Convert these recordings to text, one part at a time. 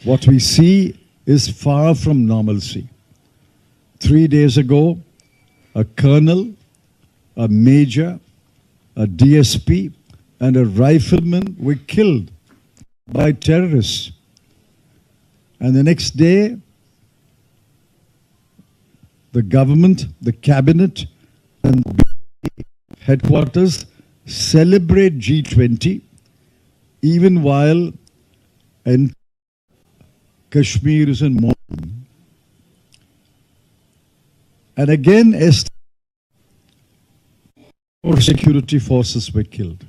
What we see is far from normalcy. 3 days ago, a colonel, a major, a DSP, and a rifleman were killed by terrorists. And the next day, the government, the cabinet, and headquarters celebrate G20, even while Kashmir is in mourning. And again, more security forces were killed.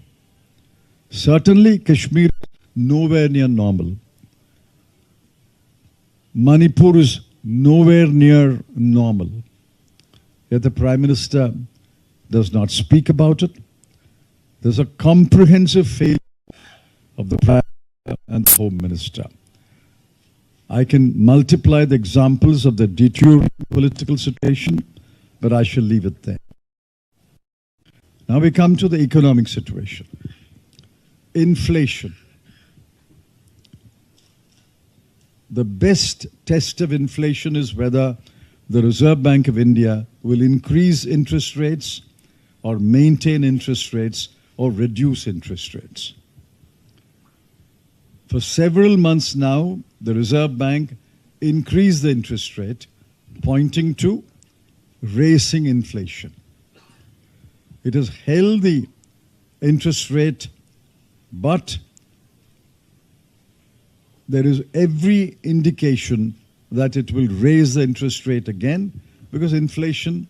Certainly, Kashmir is nowhere near normal. Manipur is nowhere near normal. Yet the Prime Minister does not speak about it. There's a comprehensive failure of the Prime Minister and the Home Minister. I can multiply the examples of the deteriorating political situation, but I shall leave it there. Now we come to the economic situation. Inflation. The best test of inflation is whether the Reserve Bank of India will increase interest rates or maintain interest rates or reduce interest rates. For several months now, the Reserve Bank increased the interest rate, pointing to racing inflation. It has held the interest rate, but there is every indication that it will raise the interest rate again because inflation,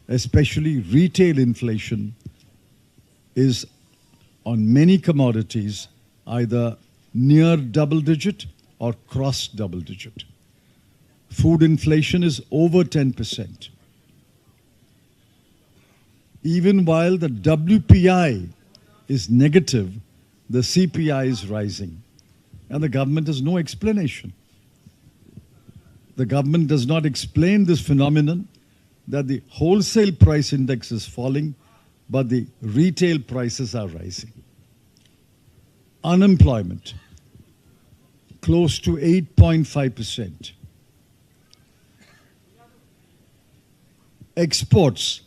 especially retail inflation, is on many commodities either near double digit or cross double digit. Food inflation is over 10%. Even while the WPI is negative, the CPI is rising. And the government has no explanation. The government does not explain this phenomenon that the wholesale price index is falling, but the retail prices are rising. Unemployment, close to 8.5%. Exports,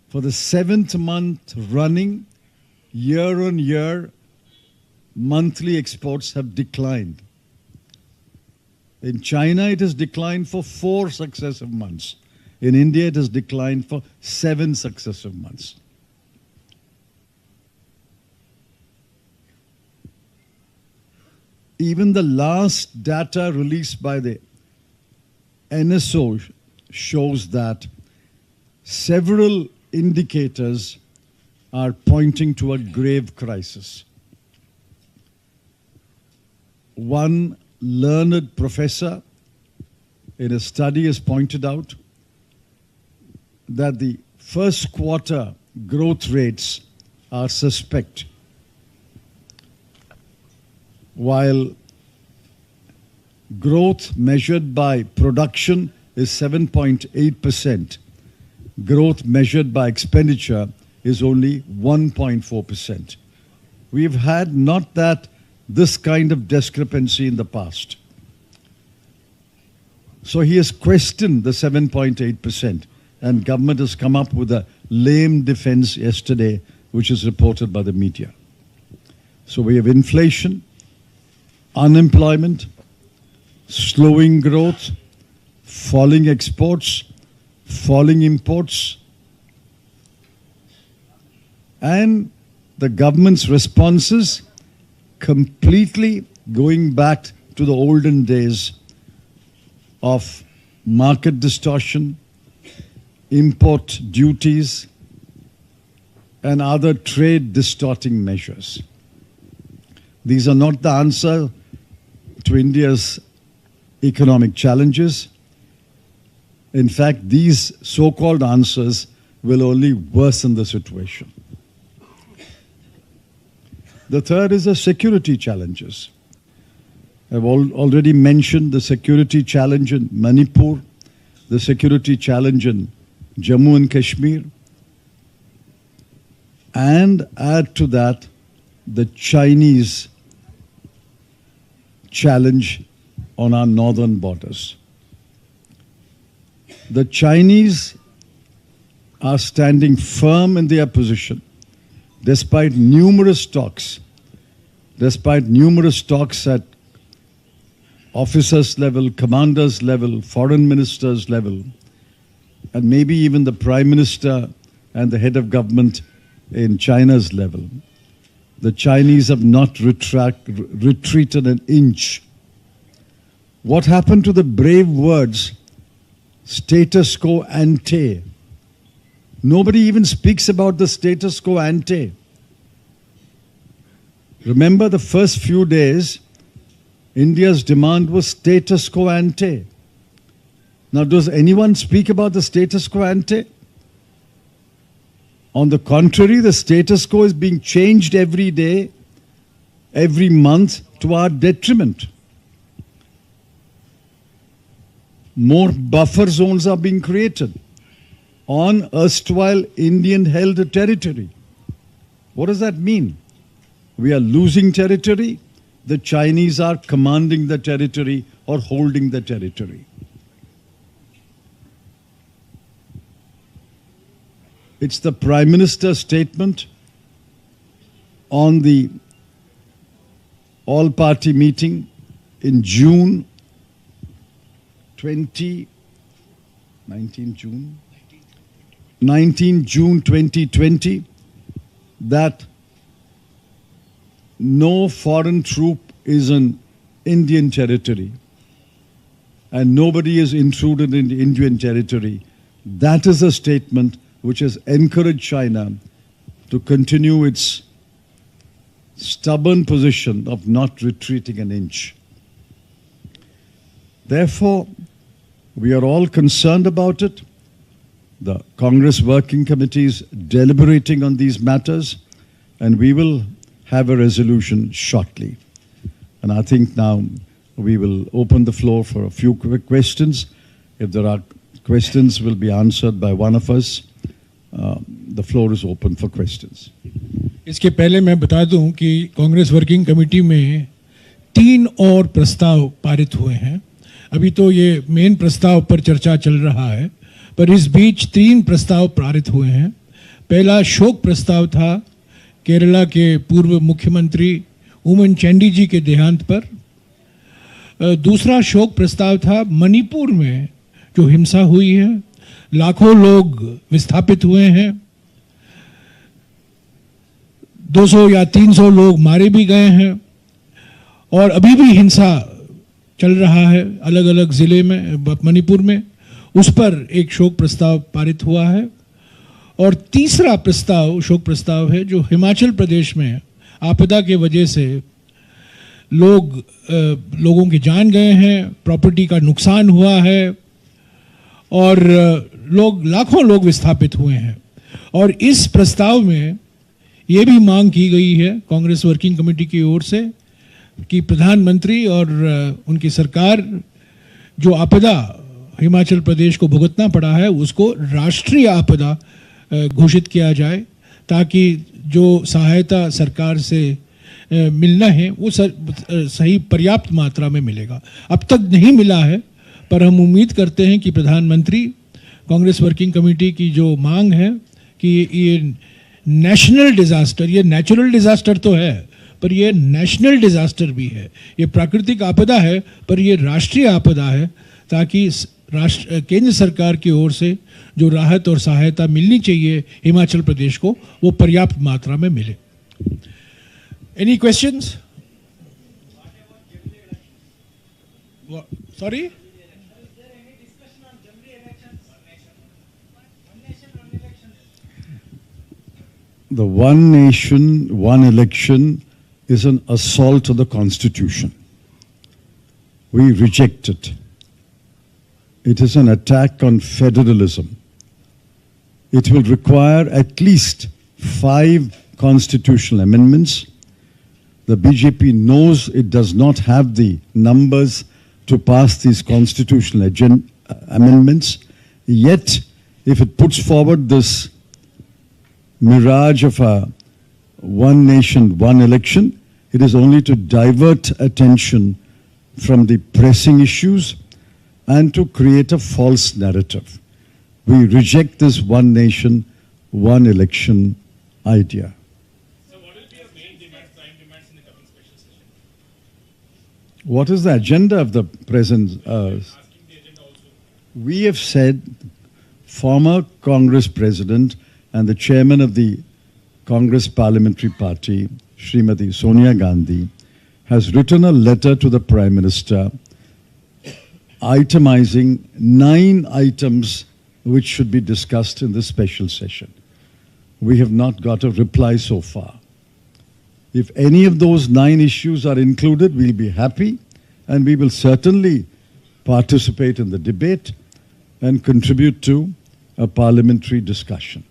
for the 7th month running, year on year, monthly exports have declined. In China, it has declined for 4 successive months. In India, it has declined for 7 successive months. Even the last data released by the NSO shows that several indicators are pointing to a grave crisis. One learned professor in a study has pointed out that the first quarter growth rates are suspect, while growth measured by production is 7.8%. Growth measured by expenditure is only 1.4%. We've had not this kind of discrepancy in the past. So he has questioned the 7.8%, and government has come up with a lame defense yesterday, which is reported by the media. So we have inflation, unemployment, slowing growth, falling exports, falling imports, and the government's responses completely going back to the olden days of market distortion, import duties, and other trade distorting measures. These are not the answer to India's economic challenges. In fact, these so-called answers will only worsen the situation. The third is the security challenges. I've already mentioned the security challenge in Manipur, the security challenge in Jammu and Kashmir, and add to that the Chinese challenge on our northern borders. The Chinese are standing firm in their position despite numerous talks at officers level, commanders level, foreign ministers level, and maybe even the Prime Minister and the head of government in China's level. The Chinese have not retreated an inch. What happened to the brave words, status quo ante? Nobody even speaks about the status quo ante. Remember the first few days, India's demand was status quo ante. Now, does anyone speak about the status quo ante? On the contrary, the status quo is being changed every day, every month to our detriment. More buffer zones are being created on erstwhile Indian-held territory. What does that mean? We are losing territory. The Chinese are commanding the territory or holding the territory. It's the Prime Minister's statement on the all-party meeting in June 2020 that no foreign troop is in Indian territory and nobody is intruded in Indian territory. That is a statement which has encouraged China to continue its stubborn position of not retreating an inch. Therefore, we are all concerned about it. The Congress Working Committee is deliberating on these matters, and we will have a resolution shortly. And I think now we will open the floor for a few quick questions. If there are questions, will be answered by one of us. The floor is open for questions. इसके पहले मैं बता दूं कि Congress working committee में 3 और प्रस्ताव पारित हुए हैं. अभी तो ये मेन प्रस्ताव पर चर्चा चल रहा है, पर इस बीच 3 प्रस्ताव पारित हुए हैं. पहला शोक प्रस्ताव था केरला के पूर्व मुख्यमंत्री उमन चैंडी जी के देहांत पर. दूसरा शोक प्रस्ताव था मणिपुर में जो हिंसा हुई है, लाखों लोग विस्थापित हुए हैं, 200 या 300 लोग मारे भी गए हैं और अभी भी हिंसा चल रहा है अलग अलग जिले में, मणिपुर में. उस पर एक शोक प्रस्ताव पारित हुआ है. और तीसरा प्रस्ताव शोक प्रस्ताव है जो हिमाचल प्रदेश में आपदा के वजह से लोगों की जान गए हैं, प्रॉपर्टी का नुकसान हुआ है और लाखों लोग विस्थापित हुए हैं. और इस प्रस्ताव में ये भी मांग की गई है कांग्रेस वर्किंग कमेटी की ओर से कि प्रधानमंत्री और उनकी सरकार जो आपदा हिमाचल प्रदेश को भुगतना पड़ा है उसको राष्ट्रीय आपदा घोषित किया जाए, ताकि जो सहायता सरकार से मिलना है वो सही पर्याप्त मात्रा में मिलेगा. अब तक नहीं मिला है, पर हम उम्मीद करते हैं कि प्रधानमंत्री कांग्रेस वर्किंग कमेटी की जो मांग है कि ये नेशनल डिज़ास्टर, ये नेचुरल डिज़ास्टर तो है पर ये नेशनल डिज़ास्टर भी है, ये प्राकृतिक आपदा है पर ये राष्ट्रीय आपदा है, ताकि केंद्र सरकार की ओर से जो राहत और सहायता मिलनी चाहिए हिमाचल प्रदेश को वो पर्याप्त मात्रा में मिले. Any questions? Sorry, the one nation, one election is an assault on the Constitution. We reject it. It is an attack on federalism. It will require at least 5 constitutional amendments. The BJP knows it does not have the numbers to pass these constitutional amendments. Yet, if it puts forward this mirage of a one nation, one election, it is only to divert attention from the pressing issues and to create a false narrative. We reject this one nation, one election idea. So what will be your main demands, prime demands in the coming special session? What is the agenda of the present? Asking the agenda also. We have said former Congress President and the chairman of the Congress Parliamentary Party, Srimati Sonia Gandhi, has written a letter to the Prime Minister itemizing 9 items which should be discussed in this special session. We have not got a reply so far. If any of those 9 issues are included, we'll be happy, and we will certainly participate in the debate and contribute to a parliamentary discussion.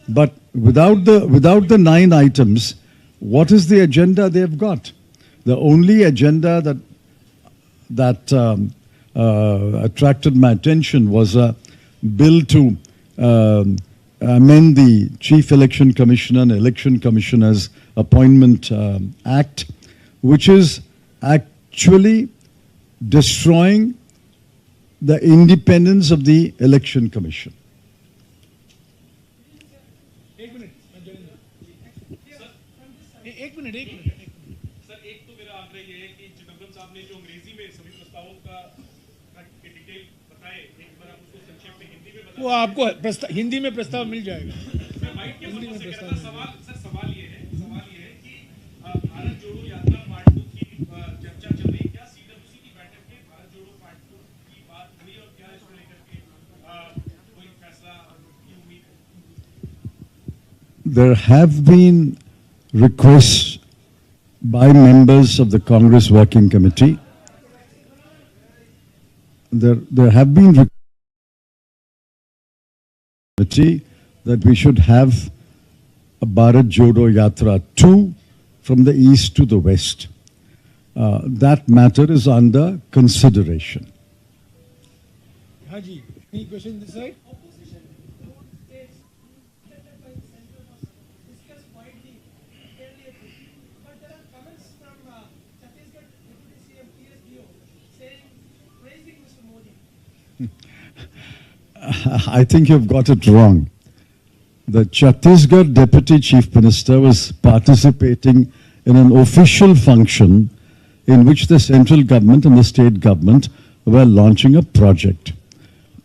But without the 9 items, what is the agenda they've got? The only agenda that attracted my attention was a bill to amend the Chief Election Commissioner and Election Commissioners Appointment Act, which is actually destroying the independence of the Election Commission. एक minute sir एक तो मेरा आग्रह ये है कि चिदम्बरम साहब ने जो अंग्रेजी में सभी प्रस्तावों का डिटेल बताए, एक बार आप उसको संक्षेप में हिंदी में बताएं। वो आपको हिंदी में प्रस्ताव मिल जाएगा। मैं माइक के ऊपर से कहता सवाल ये है कि भारत जोड़ो यात्रा पार्ट 2 की चर्चा चल रही है, क्या सीडब्ल्यूसी की बैठक में भारत जोड़ो पार्ट 2 की बात हुई और क्या इसको लेकर के कोई फैसला की उम्मीद है? There have been requests by members of the Congress Working Committee. There have been requests that we should have a Bharat Jodo Yatra 2 from the east to the west. That matter is under consideration. Haji, any question this side? I think you've got it wrong. The Chhattisgarh Deputy Chief Minister was participating in an official function in which the central government and the state government were launching a project.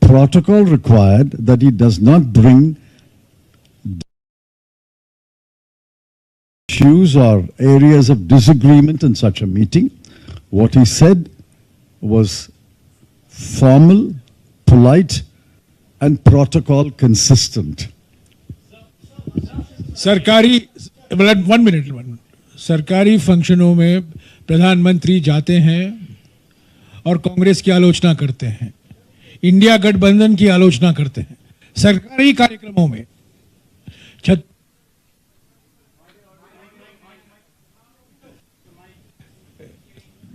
Protocol required that he does not bring issues or areas of disagreement in such a meeting. What he said was formal, polite, and protocol consistent. सरकारी 1 minute सरकारी फंक्शनों में प्रधानमंत्री जाते हैं और कांग्रेस की आलोचना करते हैं, इंडिया गठबंधन की आलोचना करते हैं सरकारी कार्यक्रमों में।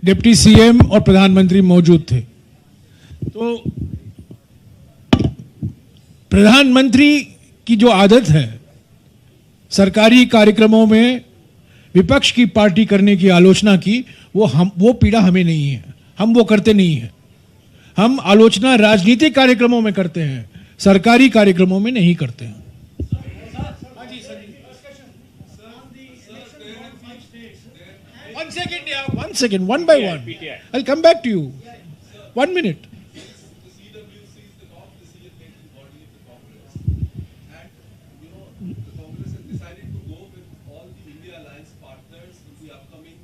डिप्टी सीएम और प्रधानमंत्री मौजूद थे, तो प्रधानमंत्री की जो आदत है सरकारी कार्यक्रमों में विपक्ष की पार्टी करने की आलोचना की, वो पीड़ा हमें नहीं है, हम वो करते नहीं हैं। हम आलोचना राजनीतिक कार्यक्रमों में करते हैं, सरकारी कार्यक्रमों में नहीं करते हैं। One second, one by one. I'll come back to you. 1 minute.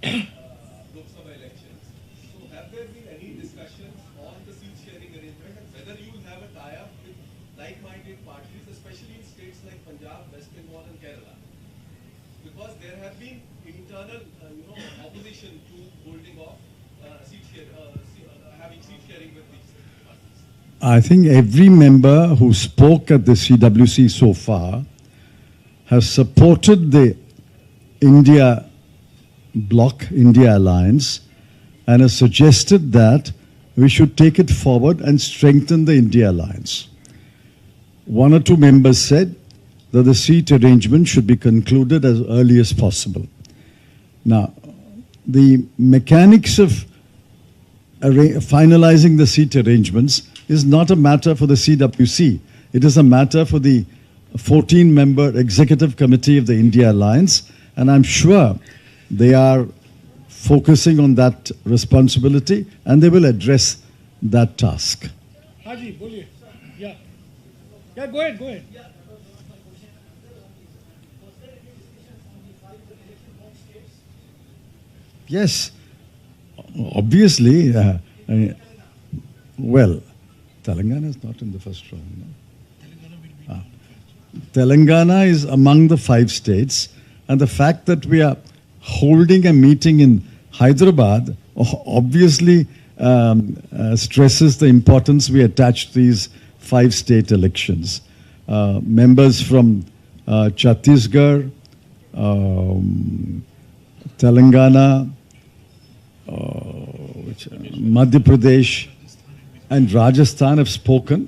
Lok Sabha elections. So have there been any discussions on the seat sharing arrangement and whether you will have a tie-up with like-minded parties, especially in states like Punjab, West Bengal and Kerala? Because there have been internal, opposition to holding off having seat sharing with these parties. I think every member who spoke at the CWC so far has supported the India bloc, India alliance, and has suggested that we should take it forward and strengthen the India alliance. 1 or 2 members said that the seat arrangement should be concluded as early as possible. Now, the mechanics of finalizing the seat arrangements is not a matter for the CWC. It is a matter for the 14-member Executive Committee of the India Alliance, and I'm sure they are focusing on that responsibility and they will address that task. हाँ जी बोलिए या go ahead Yes, obviously. Well, Telangana is not in the first round. No? Telangana is among the 5 states, and the fact that we are holding a meeting in Hyderabad obviously stresses the importance we attach to these 5 state elections. Members from Chhattisgarh, Telangana, Madhya Pradesh, and Rajasthan have spoken.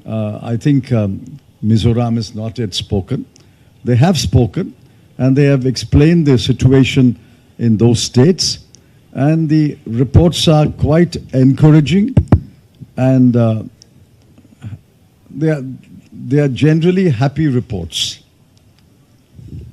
I think Mizoram is not yet spoken. They have spoken and they have explained the situation in those states. And the reports are quite encouraging, and they are generally happy reports.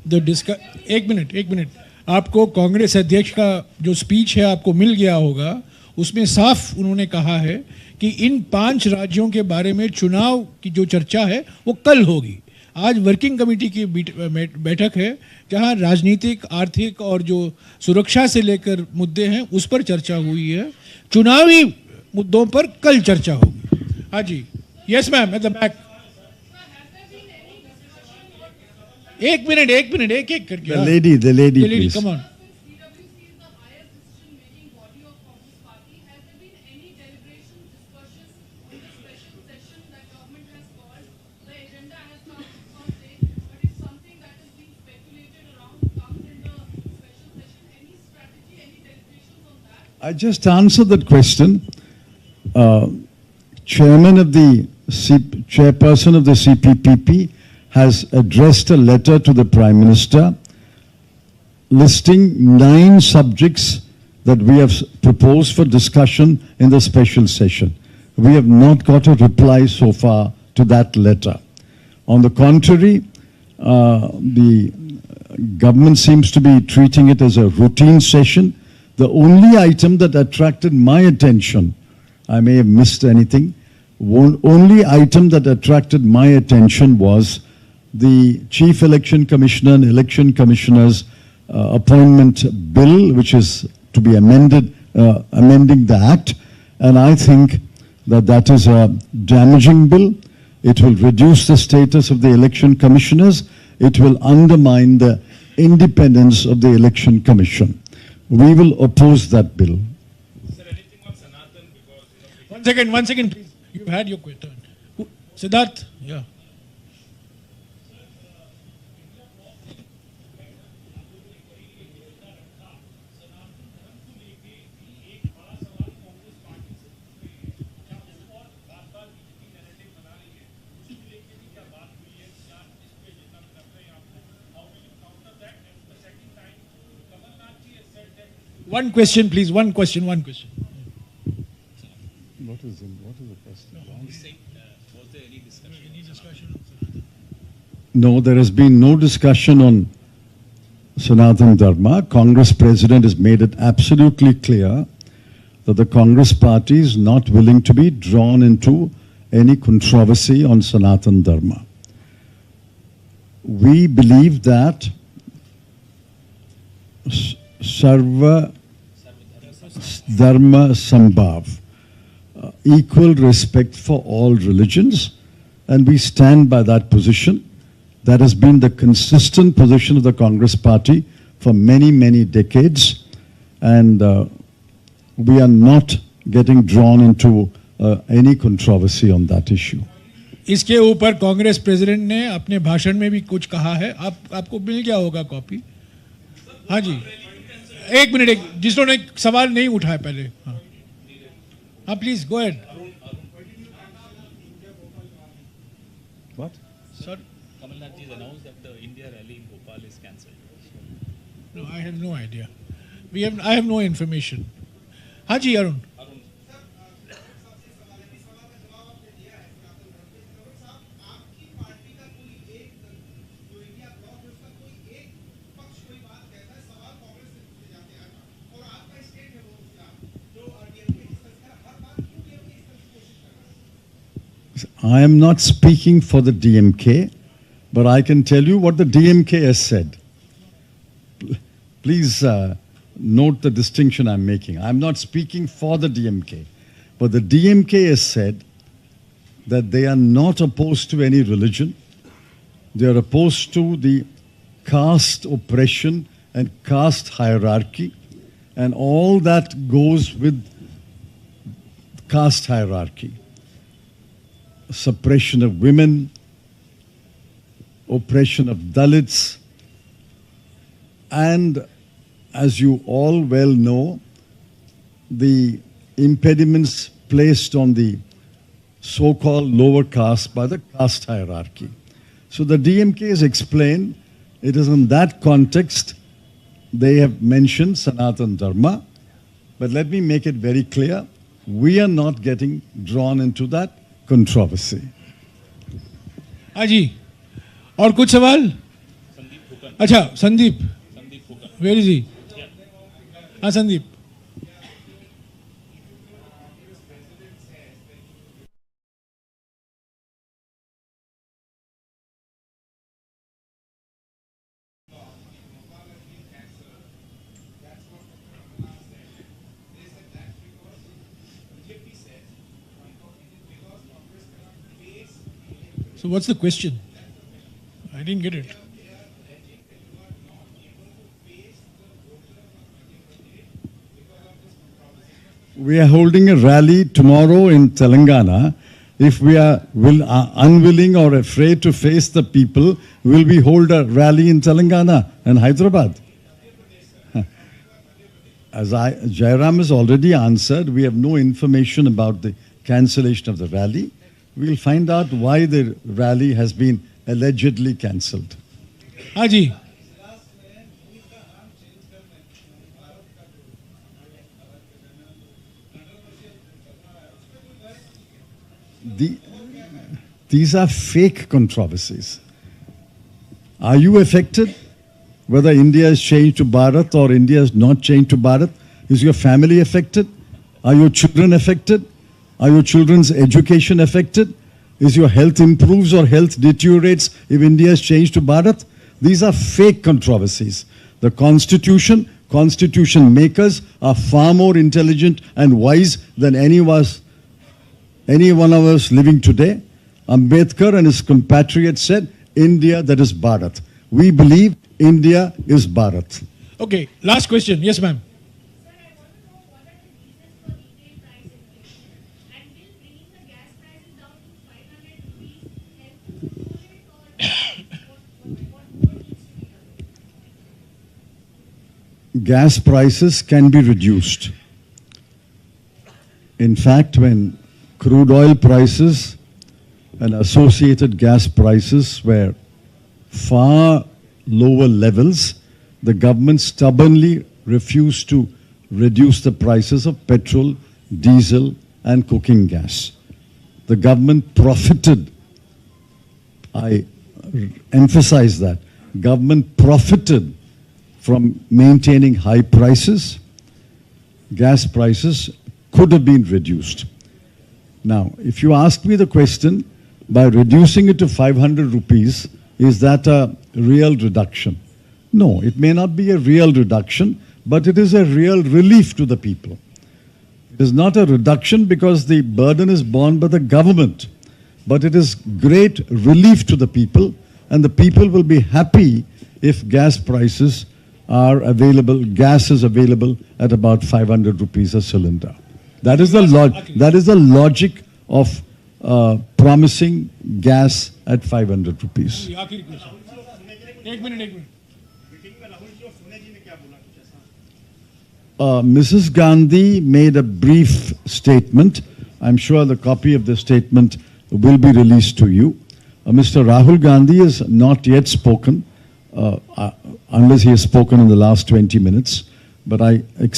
एक minute आपको कांग्रेस अध्यक्ष का जो speech है आपको मिल गया होगा, उसमें साफ उन्होंने कहा है कि इन 5 राज्यों के बारे में चुनाव की जो चर्चा है वो कल होगी. आज वर्किंग कमेटी की बैठक है जहां राजनीतिक, आर्थिक और जो सुरक्षा से लेकर मुद्दे हैं उस पर चर्चा हुई है. चुनावी मुद्दों पर कल चर्चा होगी. हाँ जी, yes ma'am, at the back. एक मिनट एक करके. The lady, please. Come on. I just answered that question. Chairperson of the CPPP has addressed a letter to the Prime Minister listing 9 subjects that we have proposed for discussion in the special session. We have not got a reply so far to that letter. On the contrary, the government seems to be treating it as a routine session. The only item that attracted my attention, I may have missed anything, only item that attracted my attention was the Chief Election Commissioner and Election Commissioner's appointment bill, which is to be amending the Act. And I think that is a damaging bill. It will reduce the status of the election commissioners. It will undermine the independence of the Election Commission. We will oppose that bill. Is there anything on Sanatan? Because One second, please. You've had your turn. Siddharth, yeah. One question, please. One question. What is the question? was there any discussion? No, there has been no discussion on Sanatan Dharma. Congress President has made it absolutely clear that the Congress party is not willing to be drawn into any controversy on Sanatan Dharma. We believe that Sarva Dharma Sambhav, equal respect for all religions, and we stand by that position. That has been the consistent position of the Congress party for many, many decades, and we are not getting drawn into any controversy on that issue. इसके ऊपर Congress president ने अपने भाषण में भी कुछ कहा है. आपको मिल गया होगा कॉपी. हाँ जी, एक मिनट, जिसने सवाल नहीं उठाया पहले. हाँ please go ahead. What? Sir, Kamal Nath ji has announced that the India rally in Bhopal is cancelled. No, I have no idea. I have no information. हाँ जी Arun. I am not speaking for the DMK, but I can tell you what the DMK has said. Please note the distinction I'm making. I'm not speaking for the DMK, but the DMK has said that they are not opposed to any religion. They are opposed to the caste oppression and caste hierarchy and all that goes with caste hierarchy. Suppression of women, oppression of Dalits, and as you all well know, the impediments placed on the so-called lower caste by the caste hierarchy. So the DMK has explained, it is in that context they have mentioned Sanatana Dharma, but let me make it very clear, we are not getting drawn into that controversy. हाँ जी, और कुछ सवाल? अच्छा, Sandeep, where is he? हाँ Sandeep. So what's the question? I didn't get it. We are holding a rally tomorrow in Telangana. If we are unwilling or afraid to face the people, will we hold a rally in Telangana and Hyderabad? As Jairam has already answered, we have no information about the cancellation of the rally. We will find out why the rally has been allegedly cancelled. हाँ जी. These are fake controversies. Are you affected? Whether India has changed to Bharat or India has not changed to Bharat? Is your family affected? Are your children affected? Are your children's education affected? Is your health improves or health deteriorates if India has changed to Bharat? These are fake controversies. The constitution makers are far more intelligent and wise than any one of us living today. Ambedkar and his compatriots said, India, that is Bharat. We believe India is Bharat. Okay, last question. Yes, ma'am. Gas prices can be reduced. In fact, when crude oil prices and associated gas prices were far lower levels, the government stubbornly refused to reduce the prices of petrol, diesel, and cooking gas. The government profited. I emphasize that. Government profited from maintaining high prices. Gas prices could have been reduced. Now, if you ask me the question, by reducing it to 500 rupees, is that a real reduction? No, it may not be a real reduction, but it is a real relief to the people. It is not a reduction because the burden is borne by the government, but it is great relief to the people, and the people will be happy if gas prices are available, gas is available at about 500 rupees a cylinder. That is the logic of promising gas at 500 rupees. एक minute. Mrs. Gandhi made a brief statement. I'm sure the copy of the statement will be released to you. Mr. Rahul Gandhi has not yet spoken, unless he has spoken in the last 20 minutes. But I expect